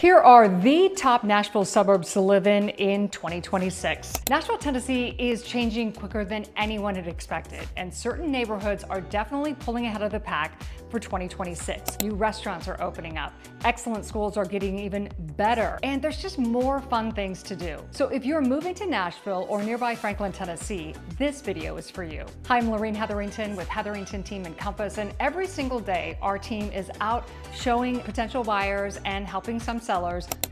Here are the top Nashville suburbs to live in 2026. Nashville, Tennessee is changing quicker than anyone had expected, and certain neighborhoods are definitely pulling ahead of the pack for 2026. New restaurants are opening up, excellent schools are getting even better, and there's just more fun things to do. So if you're moving to Nashville or nearby Franklin, Tennessee, this video is for you. Hi, I'm Lorene Hetherington with Hetherington Team and Compass, and every single day our team is out showing potential buyers and helping some sellers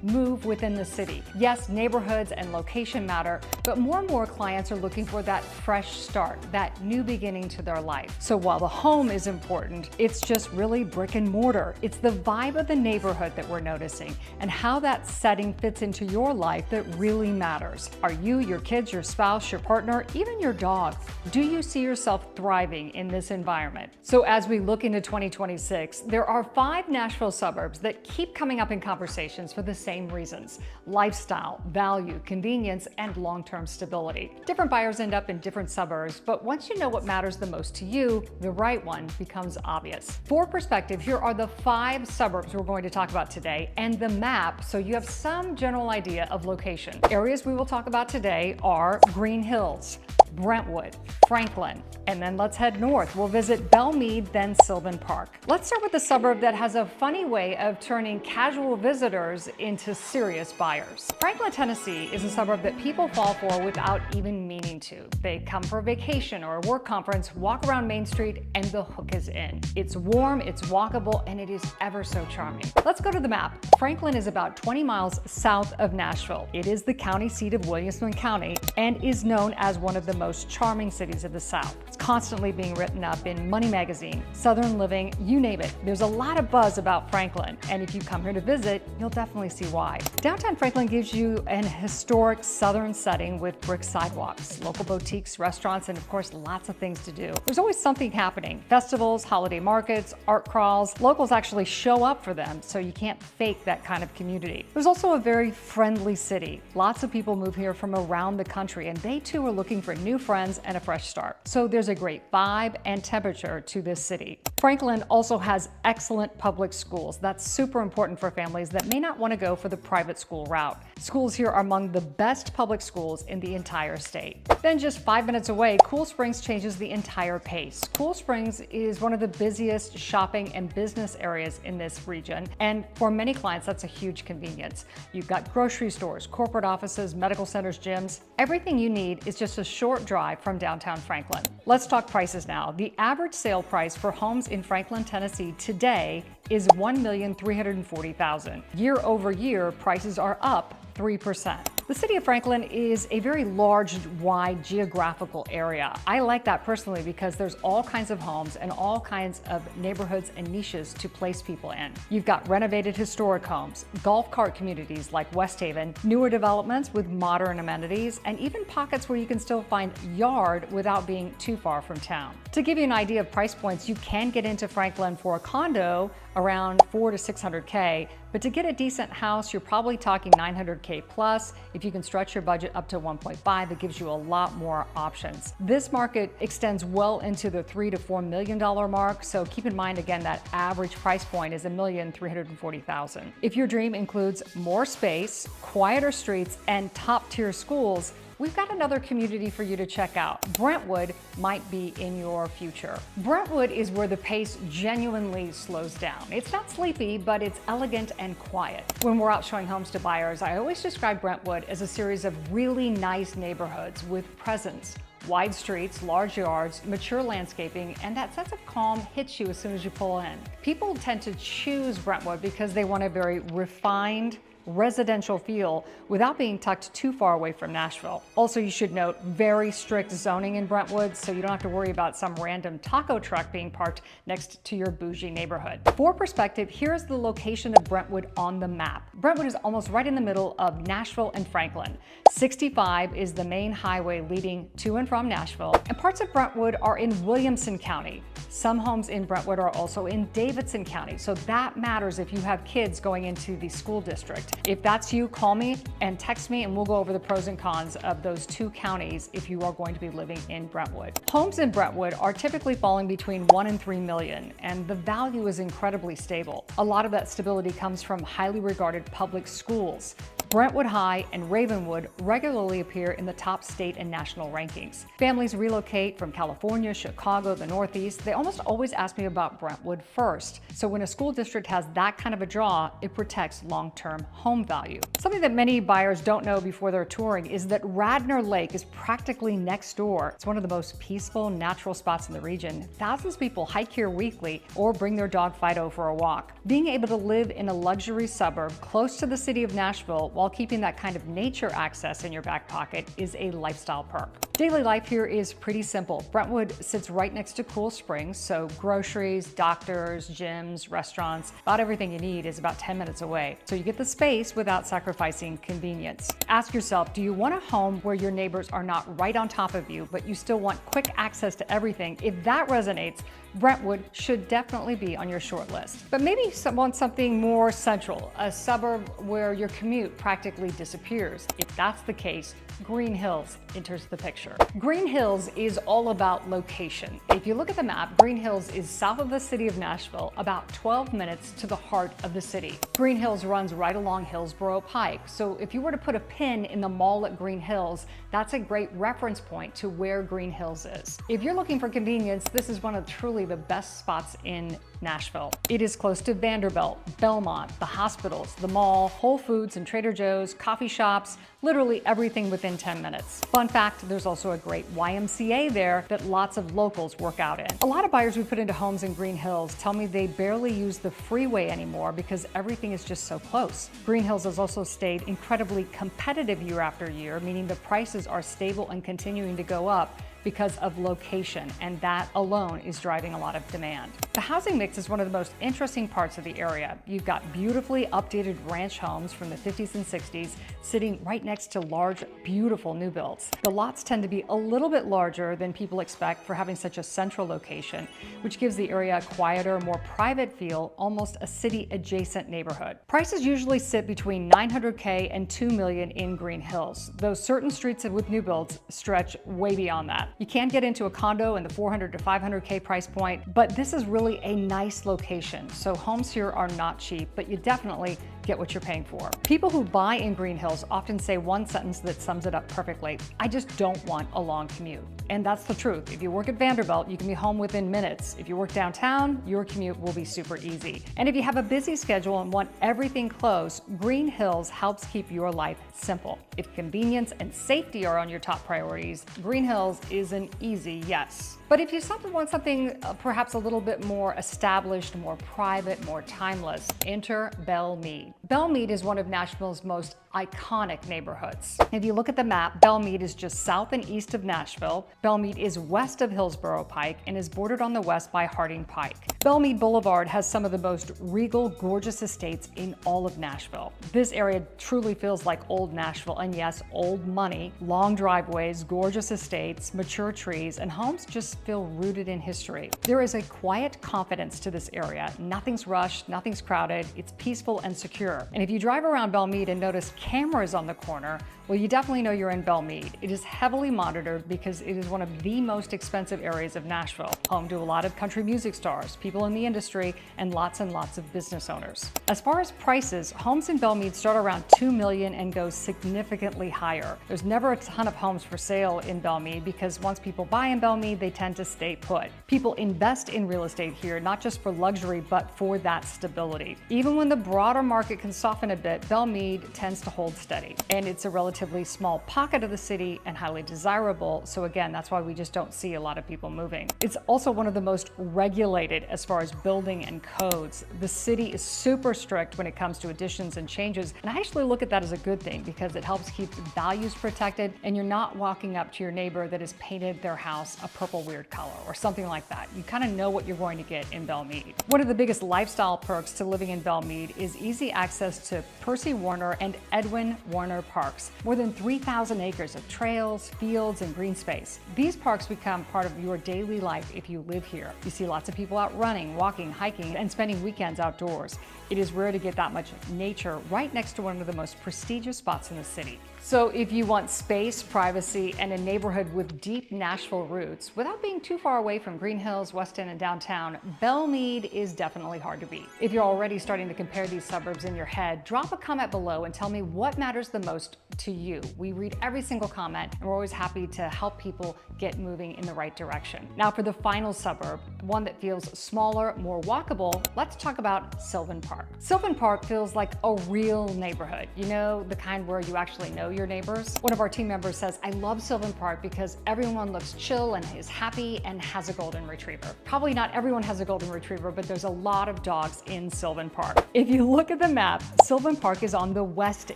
move within the city. Yes, neighborhoods and location matter, but more and more clients are looking for that fresh start, that new beginning to their life. So while the home is important, it's just really brick and mortar. It's the vibe of the neighborhood that we're noticing and how that setting fits into your life that really matters. Are you, your kids, your spouse, your partner, even your dog? Do you see yourself thriving in this environment? So as we look into 2026, there are 5 Nashville suburbs that keep coming up in conversations for the same reasons: lifestyle, value, convenience, and long-term stability. Different buyers end up in different suburbs, but once you know what matters the most to you, the right one becomes obvious. For perspective, here are the 5 suburbs we're going to talk about today and the map so you have some general idea of location. Areas we will talk about today are Green Hills, Brentwood, Franklin, and then let's head north. We'll visit Belle, Meade, then Sylvan Park. Let's start with the suburb that has a funny way of turning casual visitors into serious buyers. Franklin, Tennessee is a suburb that people fall for without even meaning to. They come for a vacation or a work conference, walk around Main Street, and the hook is in. It's warm, it's walkable, and it is ever so charming. Let's go to the map. Franklin is about 20 miles south of Nashville. It is the county seat of Williamson County and is known as one of the most charming cities of the South. It's constantly being written up in Money Magazine, Southern Living, you name it. There's a lot of buzz about Franklin, and if you come here to visit, you'll definitely see why. Downtown Franklin gives you an historic Southern setting with brick sidewalks, local boutiques, restaurants, and of course, lots of things to do. There's always something happening: festivals, holiday markets, art crawls. Locals actually show up for them, so you can't fake that kind of community. There's also a very friendly city. Lots of people move here from around the country, and they too are looking for new friends and a fresh start. So there's a great vibe and temperature to this city. Franklin also has excellent public schools. That's super important for families that may not want to go for the private school route. Schools here are among the best public schools in the entire state. Then just 5 minutes away, Cool Springs changes the entire pace. Cool Springs is one of the busiest shopping and business areas in this region, and for many clients, that's a huge convenience. You've got grocery stores, corporate offices, medical centers, gyms. Everything you need is just a short drive from downtown Franklin. Let's talk prices now. The average sale price for homes in Franklin, Tennessee today is $1,340,000. Year over year, prices are up 3%. The city of Franklin is a very large, wide geographical area. I like that personally because there's all kinds of homes and all kinds of neighborhoods and niches to place people in. You've got renovated historic homes, golf cart communities like West Haven, newer developments with modern amenities, and even pockets where you can still find yard without being too far from town. To give you an idea of price points, you can get into Franklin for a condo around $400 to $600K, but to get a decent house, you're probably talking $900K plus. If you can stretch your budget up to 1.5, it gives you a lot more options. This market extends well into the $3 to $4 million mark, so keep in mind again that average price point is $1,340,000. If your dream includes more space, quieter streets, and top-tier schools, we've got another community for you to check out. Brentwood might be in your future. Brentwood is where the pace genuinely slows down. It's not sleepy, but it's elegant and quiet. When we're out showing homes to buyers, I always describe Brentwood as a series of really nice neighborhoods with presence. Wide streets, large yards, mature landscaping, and that sense of calm hits you as soon as you pull in. People tend to choose Brentwood because they want a very refined, residential feel without being tucked too far away from Nashville. Also, you should note very strict zoning in Brentwood, so you don't have to worry about some random taco truck being parked next to your bougie neighborhood. For perspective, here's the location of Brentwood on the map. Brentwood is almost right in the middle of Nashville and Franklin. 65 is the main highway leading to and from Nashville, and parts of Brentwood are in Williamson County. Some homes in Brentwood are also in Davidson County, so that matters if you have kids going into the school district. If that's you, call me and text me and we'll go over the pros and cons of those two counties if you are going to be living in Brentwood. Homes in Brentwood are typically falling between 1 and 3 million, and the value is incredibly stable. A lot of that stability comes from highly regarded public schools. Brentwood High and Ravenwood regularly appear in the top state and national rankings. Families relocate from California, Chicago, the Northeast. They almost always ask me about Brentwood first. So when a school district has that kind of a draw, it protects long-term home value. Something that many buyers don't know before they're touring is that Radnor Lake is practically next door. It's one of the most peaceful, natural spots in the region. Thousands of people hike here weekly or bring their dog Fido for a walk. Being able to live in a luxury suburb close to the city of Nashville while keeping that kind of nature access in your back pocket is a lifestyle perk. Daily life here is pretty simple. Brentwood sits right next to cool springs, so groceries, doctors, gyms, restaurants, about everything you need is about 10 minutes away. So you get the space without sacrificing convenience. Ask yourself, do you want a home where your neighbors are not right on top of you, but you still want quick access to everything? If that resonates, Brentwood should definitely be on your short list. But maybe you want something more central, a suburb where your commute practically disappears. If that's the case, Green Hills enters the picture. Green Hills is all about location. If you look at the map, Green Hills is south of the city of Nashville, about 12 minutes to the heart of the city. Green Hills runs right along Hillsborough Pike. So if you were to put a pin in the mall at Green Hills, that's a great reference point to where Green Hills is. If you're looking for convenience, this is one of truly the best spots in Nashville. It is close to Vanderbilt, Belmont, the hospitals, the mall, Whole Foods and Trader Joe's, coffee shops, literally everything within 10 minutes. Fun fact, there's also a great YMCA there that lots of locals work out in. A lot of buyers we put into homes in Green Hills tell me they barely use the freeway anymore because everything is just so close. Green Hills has also stayed incredibly competitive year after year, meaning the prices are stable and continuing to go up because of location, and that alone is driving a lot of demand. The housing mix is one of the most interesting parts of the area. You've got beautifully updated ranch homes from the 50s and 60s sitting right next to large, beautiful new builds. The lots tend to be a little bit larger than people expect for having such a central location, which gives the area a quieter, more private feel, almost a city-adjacent neighborhood. Prices usually sit between $900K and $2 million in Green Hills, though certain streets with new builds stretch way beyond that. You can get into a condo in the $400 to $500K price point, but this is really a nice location. So homes here are not cheap, but you definitely get what you're paying for. People who buy in Green Hills often say one sentence that sums it up perfectly: I just don't want a long commute. And that's the truth. If you work at Vanderbilt, you can be home within minutes. If you work downtown, your commute will be super easy. And if you have a busy schedule and want everything close, Green Hills helps keep your life simple. If convenience and safety are on your top priorities, Green Hills is an easy yes. But if you want something perhaps a little bit more established, more private, more timeless, enter Belle Meade. Belle Meade is one of Nashville's most iconic neighborhoods. If you look at the map, Belle Meade is just south and east of Nashville. Belle Meade is west of Hillsborough Pike and is bordered on the west by Harding Pike. Belle Meade Boulevard has some of the most regal, gorgeous estates in all of Nashville. This area truly feels like old Nashville, and yes, old money. Long driveways, gorgeous estates, mature trees, and homes just feel rooted in history. There is a quiet confidence to this area. Nothing's rushed, nothing's crowded, it's peaceful and secure. And if you drive around Belle Meade and notice cameras on the corner, well, you definitely know you're in Belle Meade. It is heavily monitored because it is one of the most expensive areas of Nashville, home to a lot of country music stars, people in the industry, and lots of business owners. As far as prices, homes in Belle Meade start around $2 million and go significantly higher. There's never a ton of homes for sale in Belle Meade because once people buy in Belle Meade, they tend to stay put. People invest in real estate here, not just for luxury, but for that stability. Even when the broader market can soften a bit, Belle Meade tends to hold steady. And it's a relatively small pocket of the city and highly desirable. So again, that's why we just don't see a lot of people moving. It's also one of the most regulated as far as building and codes. The city is super strict when it comes to additions and changes. And I actually look at that as a good thing because it helps keep values protected and you're not walking up to your neighbor that has painted their house a purple weird color or something like that. You kind of know what you're going to get in Belle Meade. One of the biggest lifestyle perks to living in Belle Meade is easy access access to Percy Warner and Edwin Warner parks. More than 3,000 acres of trails, fields, and green space. These parks become part of your daily life if you live here. You see lots of people out running, walking, hiking, and spending weekends outdoors. It is rare to get that much nature right next to one of the most prestigious spots in the city. So if you want space, privacy, and a neighborhood with deep Nashville roots, without being too far away from Green Hills, West End, and downtown, Belle Meade is definitely hard to beat. If you're already starting to compare these suburbs in your head, drop a comment below and tell me what matters the most to you. We read every single comment, and we're always happy to help people get moving in the right direction. Now for the final suburb, one that feels smaller, more walkable, let's talk about Sylvan Park. Sylvan Park feels like a real neighborhood. You know, the kind where you actually know your neighbors. One of our team members says, I love Sylvan Park because everyone looks chill and is happy and has a golden retriever. Probably not everyone has a golden retriever, but there's a lot of dogs in Sylvan Park. If you look at the map, Sylvan Park is on the west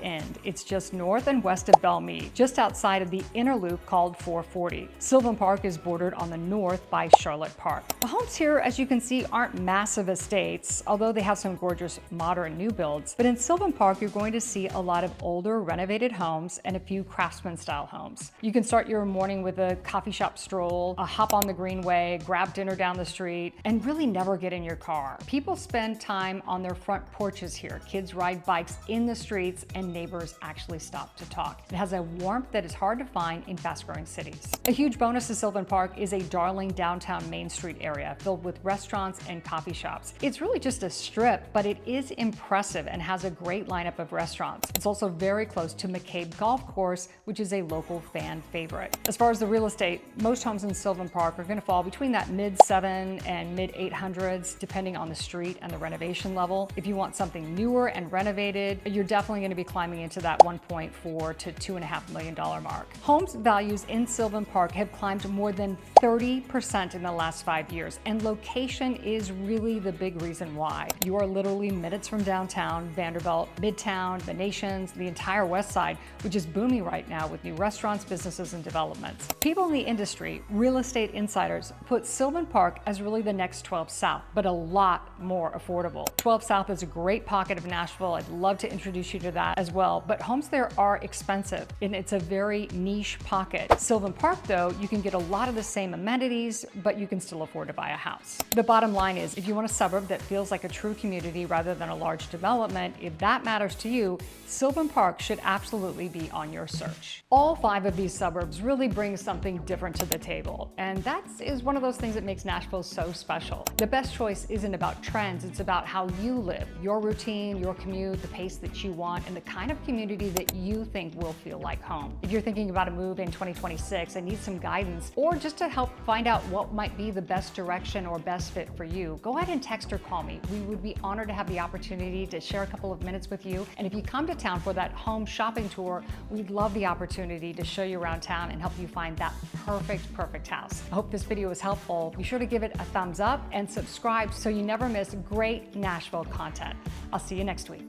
end. It's just north and west of Belle Meade, just outside of the inner loop called 440. Sylvan Park is bordered on the north by Charlotte Park. The homes here, as you can see, aren't massive estates, although they have some gorgeous modern new builds. But in Sylvan Park, you're going to see a lot of older renovated homes and a few craftsman style homes. You can start your morning with a coffee shop stroll, a hop on the greenway, grab dinner down the street, and really never get in your car. People spend time on their front porches here. Kids ride bikes in the streets and neighbors actually stop to talk. It has a warmth that is hard to find in fast-growing cities. A huge bonus to Sylvan Park is a darling downtown Main Street area filled with restaurants and coffee shops. It's really just a strip, but it is impressive and has a great lineup of restaurants. It's also very close to McCabe Golf Course, which is a local fan favorite. As far as the real estate, most homes in Sylvan Park are going to fall between that mid-7 and mid-800s, depending on the street and the renovation level. If you want something newer and renovated, you're definitely going to be climbing into that $1.4 to $2.5 million mark. Homes values in Sylvan Park have climbed more than 30% in the last 5 years, and location is really the big reason why. You are literally minutes from downtown, Vanderbilt, Midtown, the Nations, the entire West Side, which is booming right now with new restaurants, businesses, and developments. People in the industry, real estate insiders, put Sylvan Park as really the next 12 South, but a lot more affordable. 12 South is a great pocket of Nashville. I'd love to introduce you to that as well, but homes there are expensive, and it's a very niche pocket. Sylvan Park, though, you can get a lot of the same amenities, but you can still afford to buy a house. The bottom line is, if you want a suburb that feels like a true community rather than a large development, if that matters to you, Sylvan Park should absolutely be on your search. All 5 of these suburbs really bring something different to the table, and that is one of those things that makes Nashville so special. The best choice isn't about trends, it's about how you live, your routine, your commute, the pace that you want, and the kind of community that you think will feel like home. If you're thinking about a move in 2026 and need some guidance, or just to help find out what might be the best direction or best fit for you, go ahead and text or call me. We would be honored to have the opportunity to share a couple of minutes with you, and if you come to town for that home shopping tour, we'd love the opportunity to show you around town and help you find that perfect house. I hope this video was helpful. Be sure to give it a thumbs up and subscribe so you never miss great Nashville content. I'll see you next week.